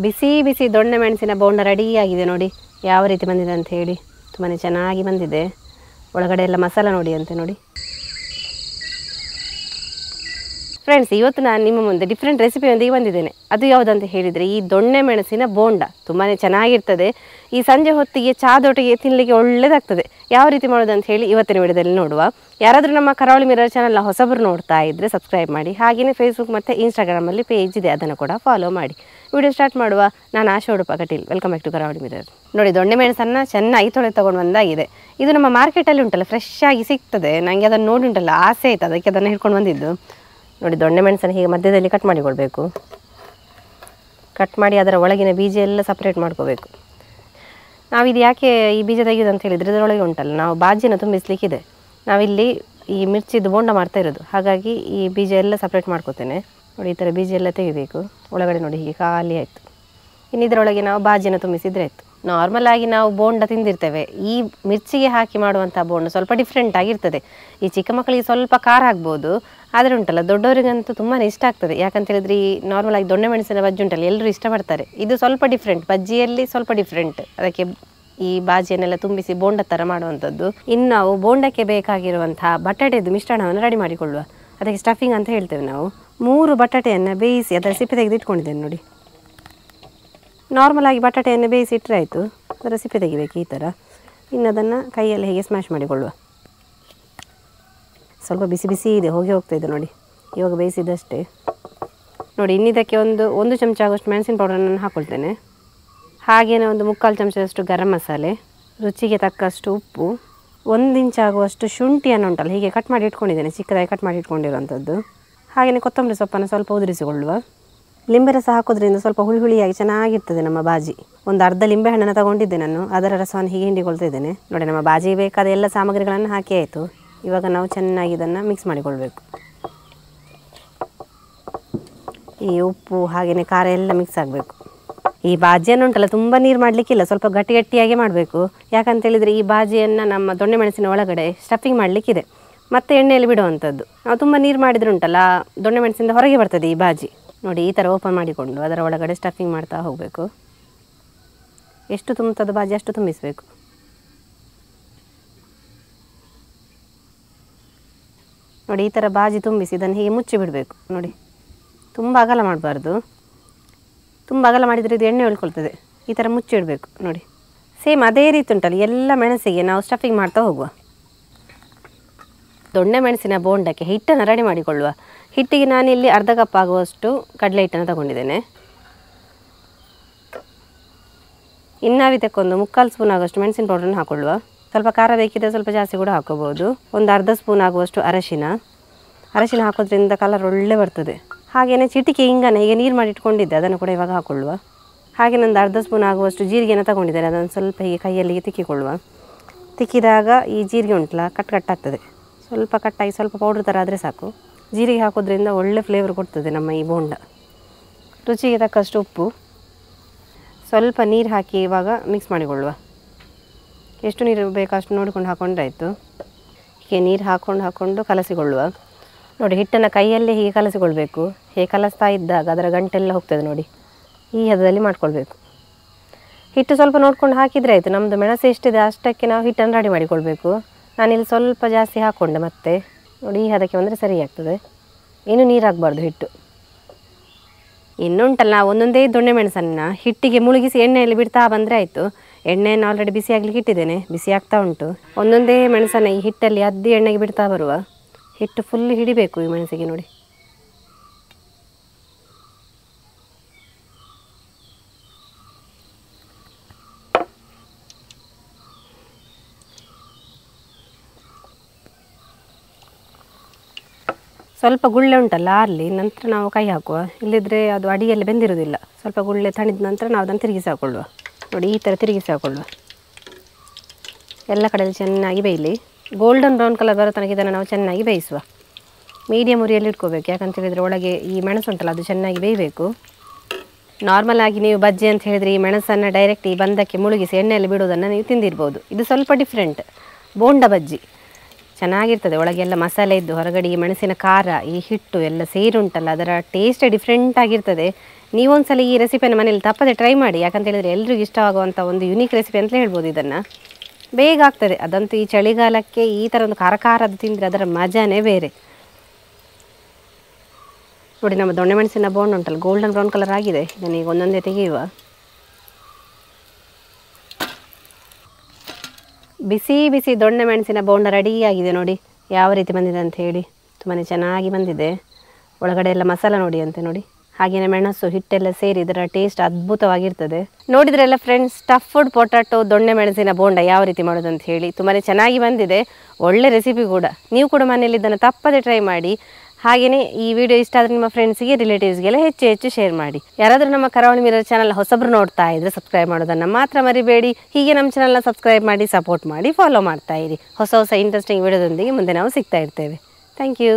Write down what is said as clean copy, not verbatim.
ಬಿಸಿ ಬಿಸಿ ದೊಣ್ಣೆ ಮೆಣಸಿನ ಬೋಂಡ ರೆಡಿಯಾಗಿದೆ ನೋಡಿ ಯಾವ ರೀತಿ ಬಂದಿದೆ ಅಂತ ಹೇಳಿ. ತುಂಬಾ ಚೆನ್ನಾಗಿ ಬಂದಿದೆ. ಒಳಗಡೆ ಎಲ್ಲ ಮಸಾಲ ನೋಡಿ ಅಂತೆ ನೋಡಿ. ಫ್ರೆಂಡ್ಸ್, ಇವತ್ತು ನಾನು ನಿಮ್ಮ ಮುಂದೆ ಡಿಫ್ರೆಂಟ್ ರೆಸಿಪಿಯೊಂದಿಗೆ ಬಂದಿದ್ದೇನೆ. ಅದು ಯಾವುದಂತ ಹೇಳಿದರೆ ಈ ದೊಣ್ಣೆ ಮೆಣಸಿನ ಬೋಂಡ. ತುಂಬಾ ಚೆನ್ನಾಗಿರ್ತದೆ. ಈ ಸಂಜೆ ಹೊತ್ತಿಗೆ ಚಾದೊಟ್ಟಿಗೆ ತಿನ್ನಲಿಕ್ಕೆ ಒಳ್ಳೆಯದಾಗ್ತದೆ. ಯಾವ ರೀತಿ ಮಾಡೋದು ಅಂತ ಹೇಳಿ ಇವತ್ತಿನ ವಿಡಿಯೋದಲ್ಲಿ ನೋಡುವ. ಯಾರಾದರೂ ನಮ್ಮ ಕರಾವಳಿ ಮಿರರ್ ಚಾನಲ್ನ ಹೊಸಬರು ನೋಡ್ತಾ ಇದ್ದರೆ ಸಬ್ಸ್ಕ್ರೈಬ್ ಮಾಡಿ. ಹಾಗೆಯೇ ಫೇಸ್ಬುಕ್ ಮತ್ತು ಇನ್ಸ್ಟಾಗ್ರಾಮಲ್ಲಿ ಪೇಜ್ ಇದೆ, ಅದನ್ನು ಕೂಡ ಫಾಲೋ ಮಾಡಿ. ವಿಡಿಯೋ ಸ್ಟಾರ್ಟ್ ಮಾಡುವ. ನಾನು Asha Udupa Kateel. Welcome back to Karavali mirror. ನೋಡಿ, ದೊಣ್ಣೆ ಮೆಣಸನ್ನು ಚೆನ್ನಾಗಿ ತೊಗೊಂಡು ಬಂದಾಗಿದೆ. ಇದು ನಮ್ಮ ಮಾರ್ಕೆಟಲ್ಲಿ ಉಂಟಲ್ಲ, ಫ್ರೆಶ್ ಆಗಿ ಸಿಗ್ತದೆ. ನನಗೆ ಅದನ್ನು ನೋಡಿ ಉಂಟಲ್ಲ ಆಸೆ ಆಯಿತು, ಅದಕ್ಕೆ ಅದನ್ನು ಹಿಡ್ಕೊಂಡು ಬಂದಿದ್ದು. ನೋಡಿ, ದೊಣ್ಣೆ ಮೆಣಸನ್ನು ಹೀಗೆ ಮಧ್ಯದಲ್ಲಿ ಕಟ್ ಮಾಡಿಕೊಳ್ಬೇಕು. ಕಟ್ ಮಾಡಿ ಅದರ ಒಳಗಿನ ಬೀಜ ಎಲ್ಲ ಸಪ್ರೇಟ್ ಮಾಡ್ಕೋಬೇಕು. ನಾವಿದು ಯಾಕೆ ಈ ಬೀಜ ತೆಗೆಯೋದು ಅಂತ ಹೇಳಿದರೆ, ಇದರೊಳಗೆ ಉಂಟಲ್ಲ ನಾವು ಬಾಜಿನ ತುಂಬಿಸ್ಲಿಕ್ಕಿದೆ. ನಾವಿಲ್ಲಿ ಈ ಮಿರ್ಚಿದು ಬೋಂಡ ಮಾಡ್ತಾ ಇರೋದು, ಹಾಗಾಗಿ ಈ ಬೀಜ ಎಲ್ಲ ಸಪ್ರೇಟ್ ಮಾಡ್ಕೋತೇನೆ. ನೋಡಿ, ಈ ಥರ ಬೀಜ ಎಲ್ಲ ತೆಗಿಬೇಕು. ಒಳಗಡೆ ನೋಡಿ ಹೀಗೆ ಖಾಲಿ ಆಯಿತು. ಇನ್ನು ಇದರೊಳಗೆ ನಾವು ಬಾಜಿನ ತುಂಬಿಸಿದ್ರೆ ಆಯಿತು. ನಾರ್ಮಲ್ ಆಗಿ ನಾವು ಬೋಂಡ ತಿಂದಿರ್ತೇವೆ. ಈ ಮಿರ್ಚಿಗೆ ಹಾಕಿ ಮಾಡುವಂಥ ಬೋಂಡ ಸ್ವಲ್ಪ ಡಿಫ್ರೆಂಟ್ ಆಗಿರ್ತದೆ. ಈ ಚಿಕ್ಕ ಮಕ್ಕಳಿಗೆ ಸ್ವಲ್ಪ ಖಾರ ಆಗ್ಬೋದು, ಆದರೆ ಉಂಟಲ್ಲ ದೊಡ್ಡವರಿಗಂತೂ ತುಂಬಾ ಇಷ್ಟ ಆಗ್ತದೆ. ಯಾಕಂತ ಹೇಳಿದ್ರೆ ಈ ನಾರ್ಮಲ್ ಆಗಿ ದೊಣ್ಣೆ ಮೆಣಸಿನ ಬಜ್ಜಿ ಉಂಟಲ್ಲ, ಎಲ್ಲರೂ ಇಷ್ಟಪಡ್ತಾರೆ. ಇದು ಸ್ವಲ್ಪ ಡಿಫ್ರೆಂಟ್, ಬಜ್ಜಿಯಲ್ಲಿ ಸ್ವಲ್ಪ ಡಿಫ್ರೆಂಟ್. ಅದಕ್ಕೆ ಈ ಬಾಜಿಯನ್ನೆಲ್ಲ ತುಂಬಿಸಿ ಬೋಂಡ ಥರ ಮಾಡುವಂಥದ್ದು. ಇನ್ನು ನಾವು ಬೋಂಡಕ್ಕೆ ಬೇಕಾಗಿರುವಂತಹ ಬಟಾಟೆದು ಮಿಶ್ರಣವನ್ನು ರೆಡಿ ಮಾಡಿಕೊಳ್ಳುವ. ಅದಕ್ಕೆ ಸ್ಟಫಿಂಗ್ ಅಂತ ಹೇಳ್ತೇವೆ ನಾವು. 3 ಬಟಾಟೆಯನ್ನು ಬೇಯಿಸಿ ಅದರ ಸಿಪ್ಪೆ ತೆಗೆದು ಇಟ್ಕೊಂಡಿದ್ದೇನೆ ನೋಡಿ. ನಾರ್ಮಲ್ ಆಗಿ ಬಟಾಟೆಯನ್ನು ಬೇಯಿಸಿ ಇಟ್ಟರೆ ಆಯಿತು, ಅದರ ಸಿಪ್ಪೆ ತೆಗಿಬೇಕು ಈ ಥರ. ಇನ್ನು ಅದನ್ನು ಕೈಯಲ್ಲಿ ಹೇಗೆ ಸ್ಮ್ಯಾಶ್ ಮಾಡಿಕೊಳ್ಳುವ. ಸ್ವಲ್ಪ ಬಿಸಿ ಬಿಸಿ ಇದೆ, ಹೋಗಿ ಹೋಗ್ತಾಯಿದೆ ನೋಡಿ. ಇವಾಗ ಬೇಯಿಸಿದಷ್ಟೇ ನೋಡಿ. ಇನ್ನಿದಕ್ಕೆ ಒಂದು ಚಮಚ ಆಗುವಷ್ಟು ಮೆಣಸಿನ ಪೌಡರನ್ನು ಹಾಕ್ಕೊಳ್ತೇನೆ. ಹಾಗೆಯೇ 1/4 ಚಮಚದಷ್ಟು ಗರಂ ಮಸಾಲೆ, ರುಚಿಗೆ ತಕ್ಕಷ್ಟು ಉಪ್ಪು, 1 ಇಂಚ್ ಆಗುವಷ್ಟು ಶುಂಠಿಯನ್ನು ಉಂಟಲ್ಲ ಹೀಗೆ ಕಟ್ ಮಾಡಿ ಇಟ್ಕೊಂಡಿದ್ದೇನೆ, ಚಿಕ್ಕದಾಗಿ ಕಟ್ ಮಾಡಿ ಇಟ್ಕೊಂಡಿರೋವಂಥದ್ದು. ಹಾಗೆಯೇ ಕೊತ್ತಂಬರಿ ಸೊಪ್ಪನ್ನು ಸ್ವಲ್ಪ ಉದುರಿಸಿಕೊಳ್ಳುವ. ಲಿಂಬೆ ರಸ ಹಾಕೋದ್ರಿಂದ ಸ್ವಲ್ಪ ಹುಳಿ ಹುಳಿಯಾಗಿ ಚೆನ್ನಾಗಿರ್ತದೆ ನಮ್ಮ ಬಾಜಿ. ಒಂದು ಅರ್ಧ ಲಿಂಬೆ ಹಣ್ಣನ್ನು ತಗೊಂಡಿದ್ದೆ ನಾನು, ಅದರ ರಸವನ್ನು ಹೀಗೆ ಹಿಂಡಿಕೊಳ್ತಾ ಇದ್ದೇನೆ ನೋಡಿ. ನಮ್ಮ ಬಾಜಿಗೆ ಬೇಕಾದ ಎಲ್ಲ ಸಾಮಗ್ರಿಗಳನ್ನು ಹಾಕಿ ಆಯಿತು. ಇವಾಗ ನಾವು ಚೆನ್ನಾಗಿ ಇದನ್ನು ಮಿಕ್ಸ್ ಮಾಡಿಕೊಳ್ಬೇಕು. ಈ ಉಪ್ಪು ಹಾಗೆಯೇ ಖಾರ ಎಲ್ಲ ಮಿಕ್ಸ್ ಆಗಬೇಕು. ಈ ಬಾಜಿಯನ್ನು ಉಂಟಲ್ಲ ತುಂಬ ನೀರು ಮಾಡಲಿಕ್ಕಿಲ್ಲ, ಸ್ವಲ್ಪ ಗಟ್ಟಿ ಗಟ್ಟಿಯಾಗಿ ಮಾಡಬೇಕು. ಯಾಕಂತೇಳಿದರೆ ಈ ಬಾಜಿಯನ್ನು ನಮ್ಮ ದೊಣ್ಣೆ ಮೆಣಸಿನ ಒಳಗಡೆ ಸ್ಟಫಿಂಗ್ ಮಾಡಲಿಕ್ಕಿದೆ, ಮತ್ತು ಎಣ್ಣೆಯಲ್ಲಿ ಬಿಡುವಂಥದ್ದು. ನಾವು ತುಂಬ ನೀರು ಮಾಡಿದರೆ ಉಂಟಲ್ಲ ದೊಣ್ಣೆ ಮೆಣಸಿಂದ ಹೊರಗೆ ಬರ್ತದೆ ಈ ಬಾಜಿ. ನೋಡಿ, ಈ ಥರ ಓಪನ್ ಮಾಡಿಕೊಂಡು ಅದರ ಒಳಗಡೆ ಸ್ಟಫಿಂಗ್ ಮಾಡ್ತಾ ಹೋಗಬೇಕು. ಎಷ್ಟು ತುಂಬುತ್ತದೆ ಬಾಜಿ ಅಷ್ಟು ತುಂಬಿಸಬೇಕು. ನೋಡಿ, ಈ ಥರ ಬಾಜಿ ತುಂಬಿಸಿ ಇದನ್ನು ಹೀಗೆ ಮುಚ್ಚಿ ಬಿಡಬೇಕು. ನೋಡಿ, ತುಂಬ ಅಗಲ ಮಾಡಬಾರ್ದು. ತುಂಬ ಅಗಲ ಮಾಡಿದರೆ ಇದು ಎಣ್ಣೆ ಉಳ್ಕೊಳ್ತದೆ. ಈ ಥರ ಮುಚ್ಚಿಡಬೇಕು ನೋಡಿ. ಸೇಮ್ ಅದೇ ರೀತಿ ಉಂಟಲ್ಲ ಎಲ್ಲ ಮೆಣಸಿಗೆ ನಾವು ಸ್ಟಫಿಂಗ್ ಮಾಡ್ತಾ ಹೋಗುವ. ದೊಣ್ಣೆ ಮೆಣಸಿನ ಬೋಂಡಕ್ಕೆ ಹಿಟ್ಟನ್ನು ರೆಡಿ ಮಾಡಿಕೊಳ್ಳುವ. ಹಿಟ್ಟಿಗೆ ನಾನಿಲ್ಲಿ ಅರ್ಧ ಕಪ್ ಆಗುವಷ್ಟು ಕಡಲೆ ಹಿಟ್ಟನ್ನು ತಗೊಂಡಿದ್ದೇನೆ. ಇನ್ನಾವಿದಕ್ಕೊಂದು 3/4 ಸ್ಪೂನ್ ಆಗುವಷ್ಟು ಮೆಣಸಿನ ಪೌಡ್ರನ್ನು ಹಾಕೊಳ್ಳುವ. ಸ್ವಲ್ಪ ಖಾರ ಬೇಕಿದ್ದರೆ ಸ್ವಲ್ಪ ಜಾಸ್ತಿ ಕೂಡ ಹಾಕೋಬೋದು. ಒಂದು ಅರ್ಧ ಸ್ಪೂನ್ ಆಗುವಷ್ಟು ಅರಶಿನ ಹಾಕೋದ್ರಿಂದ ಕಲರ್ ಒಳ್ಳೆ ಬರ್ತದೆ. ಹಾಗೆಯೇ ಚಿಟಿಕೆ ಇಂಗನ್ನು ಹೀಗೆ ನೀರು ಮಾಡಿ ಇಟ್ಕೊಂಡಿದ್ದೆ, ಅದನ್ನು ಕೂಡ ಇವಾಗ ಹಾಕೊಳ್ಳುವ. ಹಾಗೆ ಒಂದು ಅರ್ಧ ಸ್ಪೂನ್ ಆಗುವಷ್ಟು ಜೀರಿಗೆಯನ್ನು ತಗೊಂಡಿದ್ದೇನೆ, ಅದನ್ನು ಸ್ವಲ್ಪ ಹೀಗೆ ಕೈಯಲ್ಲಿ ತಿಕ್ಕಿಕೊಳ್ಳುವ. ತಿಕ್ಕಿದಾಗ ಈ ಜೀರಿಗೆ ಉಂಟಲ್ಲ ಕಟ್ಟಾಗ್ತದೆ. ಸ್ವಲ್ಪ ಕಟ್ಟಾಗಿ ಸ್ವಲ್ಪ ಪೌಡ್ರ್ ಥರ ಆದರೆ ಸಾಕು. ಜೀರಿಗೆ ಹಾಕೋದ್ರಿಂದ ಒಳ್ಳೆ ಫ್ಲೇವರ್ ಕೊಡ್ತದೆ ನಮ್ಮ ಈ ಬೋಂಡ. ರುಚಿಗೆ ತಕ್ಕಷ್ಟು ಉಪ್ಪು, ಸ್ವಲ್ಪ ನೀರು ಹಾಕಿ ಇವಾಗ ಮಿಕ್ಸ್ ಮಾಡಿಕೊಳ್ಳುವ. ಎಷ್ಟು ನೀರು ಬೇಕೋ ಅಷ್ಟು ನೋಡಿಕೊಂಡು ಹಾಕೊಂಡ್ರೆ ಆಯಿತು. ಹೀಗೆ ನೀರು ಹಾಕ್ಕೊಂಡು ಕಲಸಿಕೊಳ್ಳುವ. ನೋಡಿ, ಹಿಟ್ಟನ್ನು ಕೈಯಲ್ಲೇ ಹೀಗೆ ಕಲಸಿಕೊಳ್ಬೇಕು. ಹೀಗೆ ಕಲಸ್ತಾ ಇದ್ದಾಗ ಅದರ ಗಂಟೆಲ್ಲ ಹೋಗ್ತದೆ ನೋಡಿ, ಈ ಹದದಲ್ಲಿ ಮಾಡ್ಕೊಳ್ಬೇಕು. ಹಿಟ್ಟು ಸ್ವಲ್ಪ ನೋಡ್ಕೊಂಡು ಹಾಕಿದರೆ ಆಯಿತು. ನಮ್ಮದು ಮೆಣಸು ಎಷ್ಟಿದೆ ಅಷ್ಟಕ್ಕೆ ನಾವು ಹಿಟ್ಟನ್ನು ರೆಡಿ ಮಾಡಿಕೊಳ್ಬೇಕು. ನಾನಿಲ್ಲಿ ಸ್ವಲ್ಪ ಜಾಸ್ತಿ ಹಾಕ್ಕೊಂಡೆ, ಮತ್ತೆ ನೋಡಿ ಈ ಹದಕ್ಕೆ ಬಂದರೆ ಸರಿ ಆಗ್ತದೆ. ಇನ್ನು ನೀರು ಹಾಕಬಾರ್ದು ಹಿಟ್ಟು. ಇನ್ನುಂಟಲ್ಲ ಒಂದೊಂದೇ ದೊಣ್ಣೆ ಮೆಣಸನ್ನು ಹಿಟ್ಟಿಗೆ ಮುಳುಗಿಸಿ ಎಣ್ಣೆಯಲ್ಲಿ ಬಿಡ್ತಾ ಬಂದರೆ ಆಯಿತು. ಎಣ್ಣೆಯನ್ನು ಆಲ್ರೆಡಿ ಬಿಸಿ ಆಗಲಿಕ್ಕೆ ಇಟ್ಟಿದ್ದೇನೆ, ಬಿಸಿ ಆಗ್ತಾ ಉಂಟು. ಒಂದೊಂದೇ ಮೆಣಸನ್ನು ಈ ಹಿಟ್ಟಲ್ಲಿ ಅದ್ದಿ ಎಣ್ಣೆಗೆ ಬಿಡ್ತಾ ಬರುವ. ಹಿಟ್ಟು ಫುಲ್ ಹಿಡಿಬೇಕು ಈ ಮೆಣಸಿಗೆ ನೋಡಿ. ಸ್ವಲ್ಪ ಗುಳ್ಳೆ ಉಂಟಲ್ಲ ಆರಲಿ ನಂತರ ನಾವು ಕೈ ಹಾಕುವ, ಇಲ್ಲದಿದ್ದರೆ ಅದು ಅಡಿಯಲ್ಲಿ ಬೆಂದಿರೋದಿಲ್ಲ. ಸ್ವಲ್ಪ ಗುಳ್ಳೆ ತಣಿದ ನಂತರ ನಾವು ಅದನ್ನು ತಿರುಗಿಸಿ ಹಾಕೊಳ್ಳುವ. ನೋಡಿ, ಈ ಥರ ತಿರುಗಿಸಿ ಹಾಕೊಳ್ಳುವ. ಎಲ್ಲ ಕಡೆಯಲ್ಲಿ ಚೆನ್ನಾಗಿ ಬೇಯಲಿ. ಗೋಲ್ಡನ್ ಬ್ರೌನ್ ಕಲರ್ ಬರೋ ತನಕ ಇದನ್ನು ನಾವು ಚೆನ್ನಾಗಿ ಬೇಯಿಸುವ. ಮೀಡಿಯಮ್ ಉರಿಯಲ್ಲಿ ಇಟ್ಕೋಬೇಕು. ಯಾಕಂತೇಳಿದರೆ ಒಳಗೆ ಈ ಮೆಣಸು ಉಂಟಲ್ಲ ಅದು ಚೆನ್ನಾಗಿ ಬೇಯಬೇಕು. ನಾರ್ಮಲ್ ಆಗಿ ನೀವು ಬಜ್ಜಿ ಅಂತ ಹೇಳಿದರೆ ಈ ಮೆಣಸನ್ನು ಡೈರೆಕ್ಟ್ ಈ ಬಂದಕ್ಕೆ ಮುಳುಗಿಸಿ ಎಣ್ಣೆಯಲ್ಲಿ ಬಿಡೋದನ್ನು ನೀವು ತಿಂದಿರ್ಬೋದು. ಇದು ಸ್ವಲ್ಪ ಡಿಫ್ರೆಂಟ್. ಬೋಂಡ ಬಜ್ಜಿ ಚೆನ್ನಾಗಿರ್ತದೆ. ಒಳಗೆಲ್ಲ ಮಸಾಲೆ ಇದ್ದು ಹೊರಗಡೆ ಈ ಮೆಣಸಿನ ಖಾರ ಈ ಹಿಟ್ಟು ಎಲ್ಲ ಸೇರುಂಟಲ್ಲ ಅದರ ಟೇಸ್ಟೇ ಡಿಫ್ರೆಂಟ್ ಆಗಿರ್ತದೆ. ನೀವೊಂದ್ಸಲ ಈ ರೆಸಿಪಿಯನ್ನು ಮನೇಲಿ ತಪ್ಪದೆ ಟ್ರೈ ಮಾಡಿ. ಯಾಕಂತ ಹೇಳಿದರೆ ಎಲ್ರಿಗೂ ಇಷ್ಟವಾಗುವಂಥ ಒಂದು ಯುನೀಕ್ ರೆಸಿಪಿ ಅಂತಲೇ ಹೇಳ್ಬೋದು. ಇದನ್ನು ಬೇಗ ಆಗ್ತದೆ. ಅದಂತೂ ಈ ಚಳಿಗಾಲಕ್ಕೆ ಈ ಥರ ಒಂದು ಖಾರದ ತಿಂದರೆ ಅದರ ಮಜಾನೇ ಬೇರೆ. ನೋಡಿ, ನಮ್ಮ ದೊಣ್ಣೆ ಮೆಣಸಿನ ಬೋಂಡ ಉಂಟಲ್ಲ, ಗೋಲ್ಡನ್ ಬ್ರೌನ್ ಕಲರ್ ಆಗಿದೆ. ಇದನ್ನು ಈಗ ಒಂದೊಂದೇ ತೆಗೆಯುವ. ಬಿಸಿ ಬಿಸಿ ದೊಣ್ಣೆ ಮೆಣಸಿನ ಬೋಂಡ ರೆಡಿಯಾಗಿದೆ. ನೋಡಿ ಯಾವ ರೀತಿ ಬಂದಿದೆ ಅಂತ ಹೇಳಿ, ತುಂಬಾ ಚೆನ್ನಾಗಿ ಬಂದಿದೆ. ಒಳಗಡೆ ಎಲ್ಲ ಮಸಾಲ ನೋಡಿ ಅಂತೆ ನೋಡಿ, ಹಾಗೆಯೇ ಮೆಣಸು ಹಿಟ್ಟೆಲ್ಲ ಸೇರಿ ಇದರ ಟೇಸ್ಟ್ ಅದ್ಭುತವಾಗಿರ್ತದೆ. ನೋಡಿದ್ರೆಲ್ಲ ಫ್ರೆಂಡ್ಸ್, ಸ್ಟಫ್ಡ್ ಪೊಟ್ಯಾಟೊ ದೊಣ್ಣೆ ಮೆಣಸಿನ ಬೋಂಡ ಯಾವ ರೀತಿ ಮಾಡೋದು ಅಂತ ಹೇಳಿ ತುಂಬಾ ಚೆನ್ನಾಗಿ ಬಂದಿದೆ. ಒಳ್ಳೆ ರೆಸಿಪಿ ಕೂಡ. ನೀವು ಕೂಡ ಮನೆಯಲ್ಲಿ ಇದನ್ನು ತಪ್ಪದೆ ಟ್ರೈ ಮಾಡಿ. ಹಾಗೆಯೇ ಈ ವಿಡಿಯೋ ಇಷ್ಟ ಆದರೆ ನಿಮ್ಮ ಫ್ರೆಂಡ್ಸಿಗೆ, ರಿಲೇಟಿವ್ಸ್ಗೆಲ್ಲ ಹೆಚ್ಚು ಶೇರ್ ಮಾಡಿ. ಯಾರಾದರೂ ನಮ್ಮ ಕರಾವಳಿ ಮಿರರ್ ಚಾನಲ್ ಹೊಸಬ್ರು ನೋಡ್ತಾ ಇದ್ದರೆ ಸಬ್ಸ್ಕ್ರೈಬ್ ಮಾಡೋದನ್ನು ಮಾತ್ರ ಮರಿಬೇಡಿ. ಹೀಗೆ ನಮ್ಮ ಚಾನಲ್ನ ಸಬ್ಸ್ಕ್ರೈಬ್ ಮಾಡಿ, ಸಪೋರ್ಟ್ ಮಾಡಿ, ಫಾಲೋ ಮಾಡ್ತಾ ಇರಿ. ಹೊಸ ಇಂಟ್ರೆಸ್ಟಿಂಗ್ ವಿಡಿಯೋದೊಂದಿಗೆ ಮುಂದೆ ನಾವು ಸಿಗ್ತಾ ಇರ್ತೇವೆ. Thank you.